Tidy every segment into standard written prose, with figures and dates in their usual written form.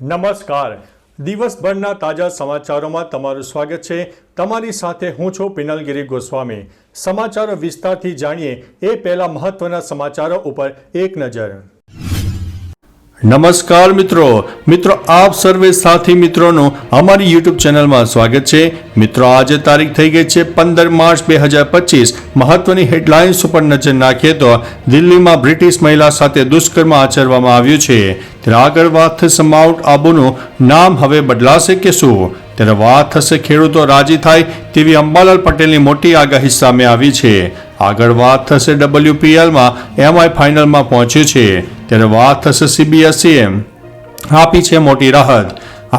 નમસ્કાર. દિવસભરના તાજા સમાચારોમાં તમારું સ્વાગત છે. તમારી સાથે હું છું પિનલગીરી ગોસ્વામી. સમાચારો વિસ્તારથી જાણીએ એ પહેલા મહત્વના સમાચારો ઉપર એક નજર. નમસ્કાર મિત્રો આપ સર્વે સાથી મિત્રોનું અમારી યુટ્યુબ ચેનલમાં સ્વાગત છે. મિત્રો આજે તારીખ થઈ ગઈ છે 15 માર્ચ 2025. મહત્વની હેડલાઇન્સ ઉપર નજર નાખીએ તો દિલ્હીમાં બ્રિટિશ મહિલા સાથે દુષ્કર્મ આચરવામાં આવ્યું છે. ત્યારે આગળ વાત થશે માઉન્ટ આબુનું નામ હવે બદલાશે કે શું? ત્યારે વાત થશે ખેડૂતો રાજી થાય તેવી અંબાલાલ પટેલની મોટી આગાહી સામે આવી છે. આગળ વાત થશે WPLમાં MI ફાઇનલમાં પહોંચ્યું છે. ત્યારે વાત થશે CBSE આપી છે મોટી રાહત.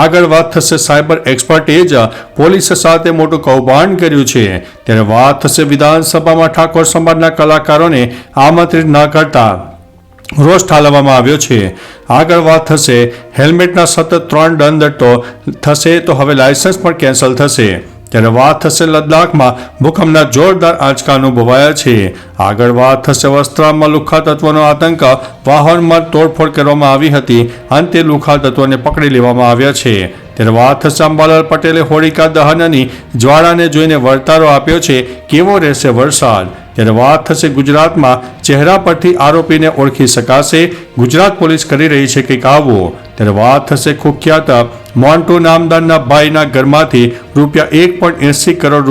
આગળ વાત થશે સાયબર એક્સપર્ટેજ પોલીસ સાથે મોટું કૌભાંડ કર્યું છે. ત્યારે વાત થશે વિધાનસભામાં ઠાકોર સમાજના કલાકારોને આમંત્રિત ન કરતા રોષ ઠાલવવામાં આવ્યો છે. આગળ વાત થશે હેલ્મેટના સતત 3 દંડ તો થશે તો હવે લાયસન્સ પણ કેન્સલ થશે. ત્યારે વાત થશે લદ્દાખમાં ભૂકંપના જોરદાર આંચકા અનુભવાયા છે. આગળ વાત થશે વસ્ત્રાલમાં લુખ્ખા તત્વોનો આતંક, વાહનમાં તોડફોડ કરવામાં આવી હતી, અંતે લુખ્ખા તત્વોને પકડી લેવામાં આવ્યા છે. ત્યારે વાત થશે અંબાલાલ પટેલે હોળિકા દહનની જ્વાળાને જોઈને વર્તારો આપ્યો છે, કેવો રહેશે વરસાદ? ત્યારે વાત થશે ગુજરાતમાં ચહેરા પરથી આરોપીને ઓળખી શકાશે, ગુજરાત પોલીસ કરી રહી છે કંઈક આવું. ત્યારે વાત થશે કુખ્યાત મોન્ટુ નામદારના ભાઈના ઘરમાંથી ₹1.80 કરોડ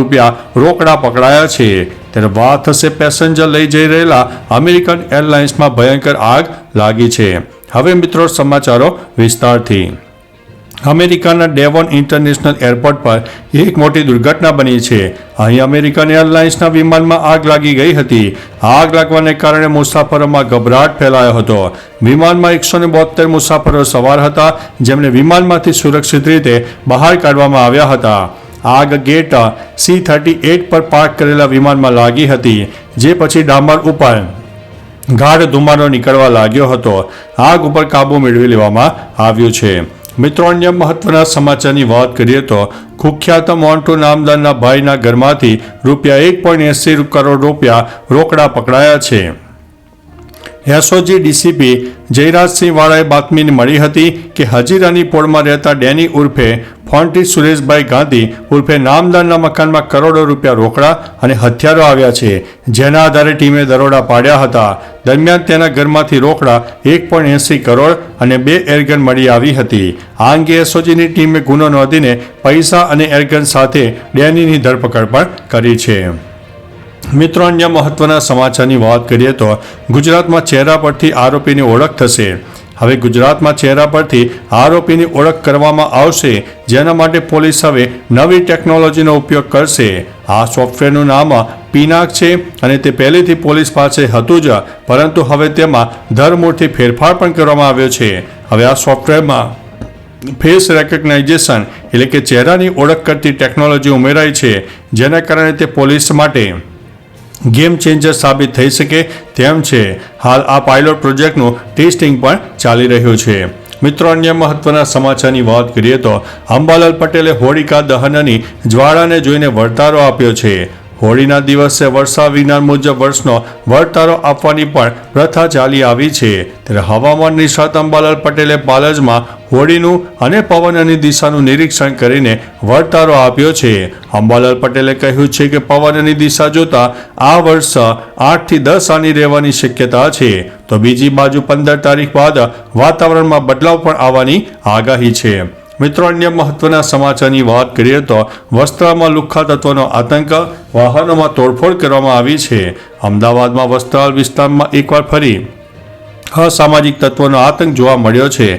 રોકડા પકડાયા છે. ત્યારે વાત થશે પેસેન્જર લઈ જઈ રહેલા અમેરિકન એરલાઇન્સમાં ભયંકર આગ લાગી છે. હવે મિત્રો સમાચારો વિસ્તારથી. અમેરિકાના ડેવોન ઇન્ટરનેશનલ એરપોર્ટ પર એક મોટી દુર્ઘટના બની છે. અહીં અમેરિકન એરલાઇન્સના વિમાનમાં આગ લાગી ગઈ હતી. આગ લાગવાને કારણે મુસાફરોમાં ગભરાટ ફેલાયો હતો. વિમાનમાં 172 મુસાફરો સવાર હતા, જેમને વિમાનમાંથી સુરક્ષિત રીતે બહાર કાઢવામાં આવ્યા હતા. આગ ગેટ C-38 પર પાર્ક કરેલા વિમાનમાં લાગી હતી, જે પછી ડામર ઉપર ગાઢ ધુમાડો નીકળવા લાગ્યો હતો. આગ ઉપર કાબુ મેળવી લેવામાં આવ્યું છે. મિત્રો અન્ય મહત્વના સમાચારની વાત કરીએ તો કુખ્યાત મોન્ટુ નામદારના ભાઈના ઘરમાંથી ₹1.80 કરોડ રોકડા પકડાયા છે. SOG DCP જયરાજસિંહ વાળાએ બાતમી મળી હતી કે હજીરાની પોળમાં રહેતા ડેની ઉર્ફે ફોન્ટી સુરેશભાઈ ગાંધી ઉર્ફે નામદારના મકાનમાં કરોડો રૂપિયા રોકડા અને હથિયારો આવ્યા છે, જેના આધારે ટીમે દરોડા પાડ્યા હતા. દરમિયાન તેના ઘરમાંથી રોકડા 1.80 કરોડ અને 2 એરગન મળી આવી હતી. આ અંગે SOGની ટીમે ગુનો નોંધીને પૈસા અને એરગન સાથે ડેનીની ધરપકડ પણ કરી છે. મિત્રો અન્ય મહત્વના સમાચારની વાત કરીએ તો ગુજરાતમાં ચહેરા પરથી આરોપીની ઓળખ થશે. હવે ગુજરાતમાં ચહેરા પરથી આરોપીની ઓળખ કરવામાં આવશે, જેના માટે પોલીસ હવે નવી ટેકનોલોજીનો ઉપયોગ કરશે. આ સોફ્ટવેરનું નામ પિનાક છે અને તે પહેલેથી પોલીસ પાસે હતું જ, પરંતુ હવે તેમાં ધરમૂળથી ફેરફાર પણ કરવામાં આવ્યો છે. હવે આ સોફ્ટવેરમાં ફેસ રેકગ્નાઇઝેશન એટલે કે ચહેરાની ઓળખ કરતી ટેકનોલોજી ઉમેરાઈ છે, જેના કારણે તે પોલીસ માટે ગેમ ચેન્જર સાબિત થઈ શકે તેમ છે. હાલ આ પાયલોટ પ્રોજેક્ટનું ટેસ્ટિંગ પણ ચાલી રહ્યું છે. મિત્રો અન્ય મહત્વના સમાચારની વાત કરીએ તો અંબાલાલ પટેલે હોળિકા દહનની જ્વાળાને જોઈને વર્તારો આપ્યો છે. હોળીના દિવસે વર્ષા વિજ્ઞાન મુજબ વર્ષનો વર્તારો આપવાની પણ પ્રથા ચાલી આવી છે. ત્યારે હવામાન નિષ્ણાત અંબાલાલ પટેલે પાલજમાં હોળીનું અને પવનની દિશાનું નિરીક્ષણ કરીને વર્તારો આપ્યો છે. અંબાલાલ પટેલે કહ્યું છે કે પવનની દિશા જોતા આ વર્ષ 8 થી 10 આની રહેવાની શક્યતા છે, તો બીજી બાજુ 15 તારીખ બાદ વાતાવરણમાં બદલાવ પણ આવવાની આગાહી છે. મિત્રો અન્ય મહત્વના સમાચારની વાત કરીએ તો વસ્ત્રાલમાં લુખ્ખા તત્વોનો આતંક, વાહનોમાં તોડફોડ કરવામાં આવી છે. અમદાવાદમાં વસ્ત્રાલ વિસ્તારમાં એકવાર ફરી અસામાજિક તત્વોનો આતંક જોવા મળ્યો છે.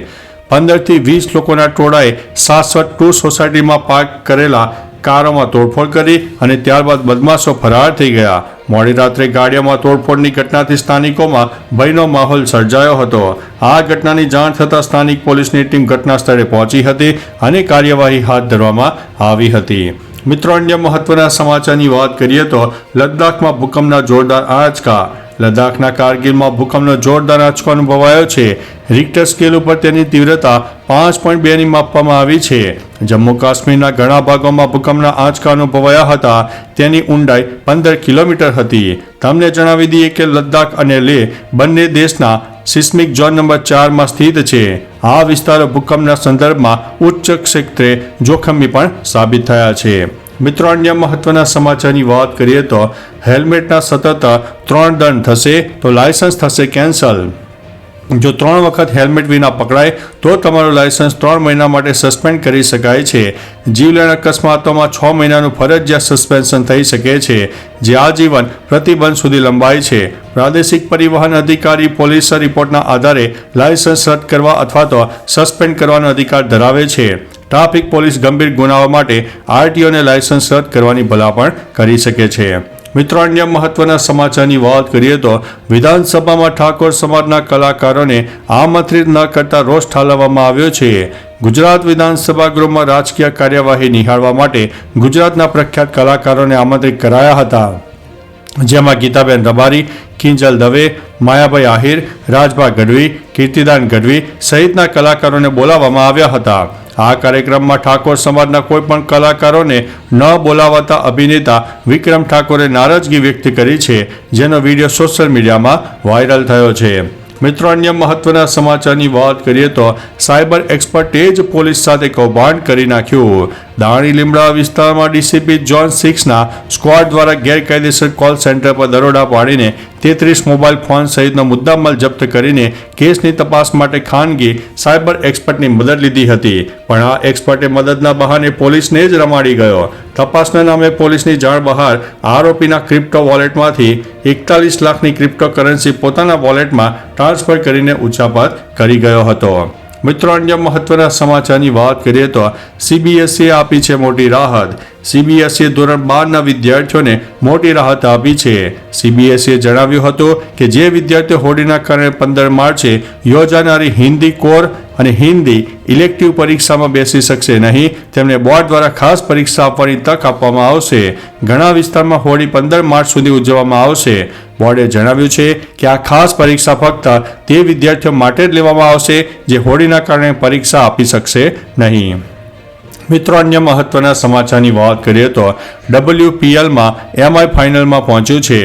15 થી 20 લોકોના ટોળાએ શાશ્વત ટૂર સોસાયટીમાં પાર્ક કરેલા કારોમાં તોડફોડ કરી અને ત્યારબાદ બદમાશો ફરાર થઈ ગયા. મોડી રાત્રે ગાડીઓમાં તોડફોડની ઘટનાથી સ્થાનિકોમાં ભયનો માહોલ સર્જાયો હતો. આ ઘટનાની જાણ થતાં સ્થાનિક પોલીસની ટીમ ઘટના સ્થળે પહોંચી હતી અને કાર્યવાહી હાથ ધરવામાં આવી હતી. મિત્રો અન્ય મહત્વના સમાચારની વાત કરીએ તો લદ્દાખમાં ભૂકંપના જોરદાર આંચકા. લદ્દાખના કારગિલમાં ભૂકંપનો જોરદાર આંચકો અનુભવાયો છે. રિક્ટર સ્કેલ ઉપર તેની તીવ્રતા 5.2ની માપવામાં આવી છે. જમ્મુ કાશ્મીરના ઘણા ભાગોમાં ભૂકંપના આંચકા અનુભવાયા હતા. તેની ઊંડાઈ 15 કિલોમીટર હતી. તમને જણાવી દઈએ કે લદ્દાખ અને લેહ બંને દેશના સિસ્મિક ઝોન નંબર 4માં સ્થિત છે. આ વિસ્તારો ભૂકંપના સંદર્ભમાં ઉચ્ચ ક્ષેત્રે જોખમી પણ સાબિત થયા છે. મિત્રો, અન્ય મહત્વના સમાચારની વાત કરીએ તો હેલ્મેટના સતત 3 દંડ થશે તો લાયસન્સ થશે કેન્સલ. જો 3 વખત હેલ્મેટ વિના પકડાય તો તમારું લાયસન્સ 3 મહિના માટે સસ્પેન્ડ કરી શકાય છે. જીવલેણ અકસ્માતોમાં 6 મહિનાનું ફરજિયાત સસ્પેન્શન થઈ શકે છે, જે આજીવન પ્રતિબંધ સુધી લંબાય છે. પ્રાદેશિક પરિવહન અધિકારી પોલીસ રિપોર્ટના આધારે લાયસન્સ રદ કરવા અથવા તો સસ્પેન્ડ કરવાનો અધિકાર ધરાવે છે. ટ્રાફિક પોલીસ ગંભીર ગુનાઓ માટે આરટીઓને લાયસન્સ રદ કરવાની ભલા પણ કરી શકે છે. મિત્રો, અન્ય મહત્વના સમાચારની વાત કરીએ તો વિધાનસભામાં ઠાકોર સમાજના કલાકારોને આમંત્રિત ન કરતા રોષ ઠાલવવામાં આવ્યો છે. ગુજરાત વિધાનસભા ગૃહમાં રાજકીય કાર્યવાહી નિહાળવા માટે ગુજરાતના પ્રખ્યાત કલાકારોને આમંત્રિત કરાયા હતા, જેમાં ગીતાબેન રબારી, કિંજલ દવે, માયાભાઈ આહિર, રાજભા ગઢવી, કીર્તિદાન ગઢવી સહિતના કલાકારોને બોલાવવામાં આવ્યા હતા. આ કાર્યક્રમમાં ઠાકોર સમાજના કોઈ પણ કલાકારોને ન બોલાવાતા અભિનેતા વિક્રમ ઠાકોરે નારાજગી વ્યક્ત કરી છે, જેનો વિડીયો સોશિયલ મીડિયામાં વાયરલ થયો છે. મિત્રો, અન્ય મહત્વના સમાચારની વાત કરીએ તો સાયબર એક્સપર્ટે જ પોલીસ સાથે કૌભાંડ કરી નાખ્યું. દાણી લીમડા વિસ્તારમાં ડીસીપી ઝોન 6ના સ્ક્વોડ દ્વારા ગેરકાયદેસર કોલ સેન્ટર પર દરોડા પાડીને 33 મોબાઈલ ફોન સહિતનો મુદ્દામાલ જપ્ત કરીને કેસની તપાસ માટે ખાનગી સાયબર એક્સપર્ટની મદદ લીધી હતી. પણ આ એક્સપર્ટે મદદના બહાને પોલીસને જ રમાડી ગયો. તપાસના નામે પોલીસની જાણ બહાર આરોપીના ક્રિપ્ટો વોલેટમાંથી 41 લાખની ક્રિપ્ટો કરન્સી પોતાના વોલેટમાં ટ્રાન્સફર કરીને ઉચાપત કરી ગયો હતો. મિત્રો, અન્ય મહત્વના સમાચારની વાત કરીએ તો સીબીએસઈએ આપી છે મોટી રાહત. સીબીએસઈએ ધોરણ 12ના વિદ્યાર્થીઓને મોટી રાહત આપી છે. સીબીએસઈએ જણાવ્યું હતું કે જે વિદ્યાર્થીઓ હોળીના કારણે 15 માર્ચે યોજાનારી હિન્દી કોર અને હિન્દી ઇલેક્ટિવ પરીક્ષામાં બેસી શકશે નહીં, તેમને બોર્ડ દ્વારા ખાસ પરીક્ષા આપવાની તક આપવામાં આવશે. ઘણા વિસ્તારમાં હોળી 15 માર્ચ સુધી ઉજવવામાં આવશે. બોર્ડે જણાવ્યું છે કે આ ખાસ પરીક્ષા ફક્ત તે વિદ્યાર્થીઓ માટે જ લેવામાં આવશે જે હોળીના કારણે પરીક્ષા આપી શકશે નહીં. મિત્રો, અન્ય મહત્વના સમાચારની વાત કરીએ તો WPLમાં MI ફાઇનલમાં પહોંચ્યું છે.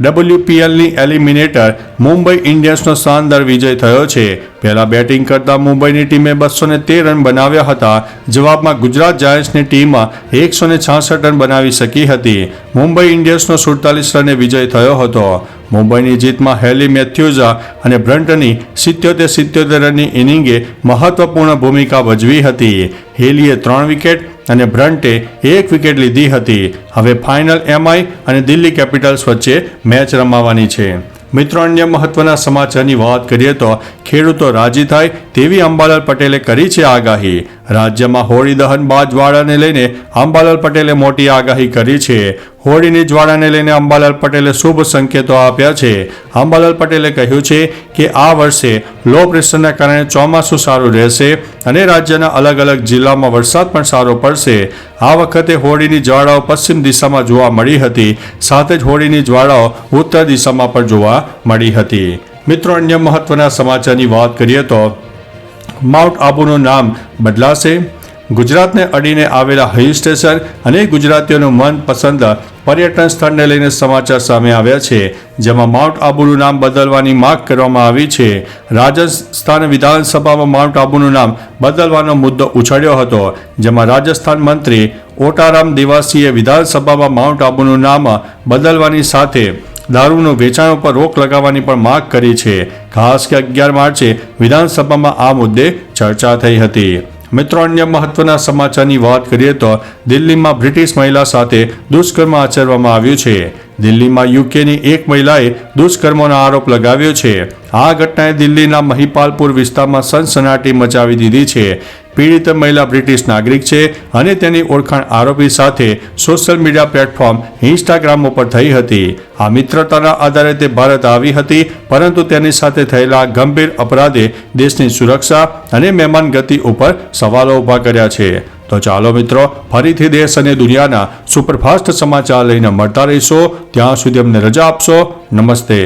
WPLની એલિમિનેટર મુંબઈ ઇન્ડિયન્સનો શાનદાર વિજય થયો છે. પહેલા બેટિંગ કરતા મુંબઈની ટીમે 213 રન બનાવ્યા હતા. જવાબમાં ગુજરાત જાયન્ટ્સની ટીમ 166 રન બનાવી શકી હતી. મુંબઈ ઇન્ડિયન્સનો 47 રને વિજય થયો હતો. મુંબઈની જીતમાં હેલી મેથ્યુઝ અને બ્રન્ટની 77 રનની ઇનિંગે મહત્વપૂર્ણ ભૂમિકા ભજવી હતી. હેલીએ 3 વિકેટ અને બ્રન્ટે 1 વિકેટ લીધી હતી. હવે ફાઇનલ MI અને દિલ્હી કેપિટલ્સ વચ્ચે મેચ રમાવાની છે. મિત્રો, અન્ય મહત્વના સમાચારની વાત કરીએ તો ખેડૂતો રાજી થાય તેવી અંબાલાલ પટેલે કરી છે આગાહી. રાજ્યમાં હોળી દહન બાદ જ્વાળાને લઈને અંબાલાલ પટેલે મોટી આગાહી કરી છે. હોળીની જ્વાળાને લઈને અંબાલાલ પટેલે શુભ સંકેતો આપ્યા છે. અંબાલાલ પટેલે કહ્યું છે કે આ વર્ષે લો પ્રેશરના કારણે ચોમાસું સારું રહેશે અને રાજ્યના અલગ અલગ જિલ્લામાં વરસાદ પણ સારો પડશે. આ વખતે હોળીની જ્વાળાઓ પશ્ચિમ દિશામાં જોવા મળી હતી, સાથે જ હોળીની જ્વાળાઓ ઉત્તર દિશામાં પણ જોવા મળી હતી. મિત્રો, અન્ય મહત્વના સમાચારની વાત કરીએ તો માઉન્ટ આબુનું નામ બદલાશે. ગુજરાતને અડીને આવેલા હિલ સ્ટેશન અને ગુજરાતીઓનું મનપસંદ પર્યટન સ્થળને લઈને સમાચાર સામે આવ્યા છે, જેમાં માઉન્ટ આબુનું નામ બદલવાની માંગ કરવામાં આવી છે. રાજસ્થાન વિધાનસભામાં માઉન્ટ આબુનું નામ બદલવાનો મુદ્દો ઉછળ્યો હતો, જેમાં રાજસ્થાન મંત્રી ઓટારામ દેવાસીએ વિધાનસભામાં માઉન્ટ આબુનું નામ બદલવાની સાથે દારૂનું વેચાણ ઉપર રોક લગાવવાની પણ માંગ કરી છે. ખાસ કે 11 માર્ચે વિધાનસભામાં આ મુદ્દે ચર્ચા થઈ હતી. મિત્રો, અન્ય મહત્વના સમાચારની વાત કરીએ તો દિલ્હીમાં બ્રિટિશ મહિલા સાથે દુષ્કર્મ આચરવામાં આવ્યું છે. દિલ્હીમાં યુકેની એક મહિલાએ દુષ્કર્મનો આરોપ લગાવ્યો છે. આ ઘટનાએ દિલ્હીના મહિપાલપુર વિસ્તારમાં સનસનાટી મચાવી દીધી છે. પીડિત મહિલા બ્રિટિશ નાગરિક છે અને તેની ઓળખાણ આરોપી સાથે સોશિયલ મીડિયા પ્લેટફોર્મ ઇન્સ્ટાગ્રામ ઉપર થઈ હતી. આ મિત્રતાના આધારે તે ભારત આવી હતી, પરંતુ તેની સાથે થયેલા ગંભીર અપરાધે દેશની સુરક્ષા અને મહેમાનગતિ ઉપર સવાલો ઊભા કર્યા છે. તો ચાલો મિત્રો, ફરીથી દેશ અને દુનિયાના સુપરફાસ્ટ સમાચાર લઈને મળતા રહીશો. ત્યાં સુધી અમને રજા આપશો. નમસ્તે.